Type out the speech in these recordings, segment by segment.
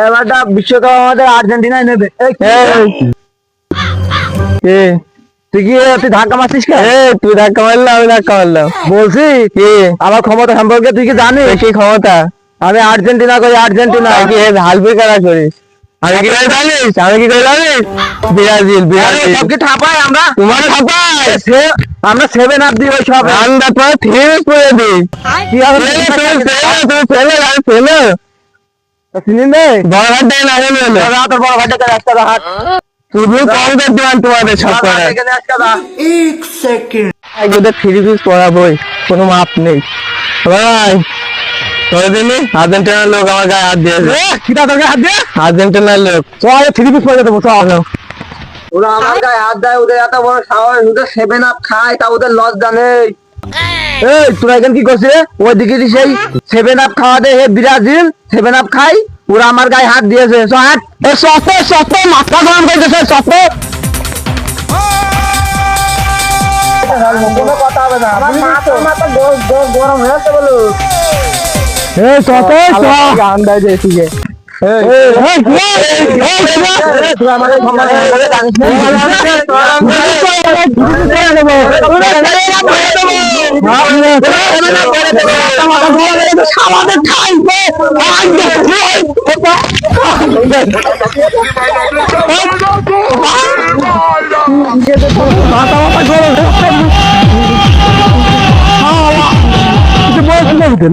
এবারটা বিশ্বকাপ আমাদের আর্জেন্টিনায় নেবে। তুই কি তুই ধাক্কা মারছিস কেন? তুই ধাক্কা মারলাম, আমি ধাক্কা মারলাম বলছি কি আমার ক্ষমতা সম্পর্কে তুই কি জানিস? কি ক্ষমতা? আমি আর্জেন্টিনা করি, আর্জেন্টিনা। কি হালবে খেলা করিস? আমি কি করে জানিস? আমি কি করে জানিস? ব্রাজিল, ব্রাজিল সবকে ঠাপাই আমরা। তোমার ঠাপাই আমরা 7 আপ দিই, ওই সব আমরা তো 3 করে দিই। কি হবে? তুমি ফেলে আমি ফেলে চিনি নেই। বড় ঘাটে না হলে তোর বড় ঘাটে রাস্তা হাট শুধু কমদের দোকান তোমাদের সব করে। 1 সেকেন্ড একদম 3 পিস পড়াবই, কোনো মাপ নেই ভাই। তোর দিনই আর্জেন্টিনার লোক আমার গায়ে হাত দিয়েছে। কিটা তোর গায়ে হাত দিয়ে? আর্জেন্টিনার লোক। চল 3 পিস পড়ে দেবো, চল। ওরা আমার গায়ে হাত দেয়, ওদের এত বড় সাহস, ওদের 7 আপ খায়, তা ওদের লজ্জা নেই। এই তোরা এখানে কি করছিস? ওইদিকে সেই 7 আপ খাওয়া দে, হে ব্রাজিল 7 আপ খাই, ওরা আমার গায়ে হাত দিয়েছে। হাত সস্ত মাথা গরম করতেছে, সস্ত কোনো কথা হবে না। আমার মাথা গরম হয়ে যাচ্ছে বলো। এই সস্ত গান দেয় যে ঠিক আছে।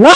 না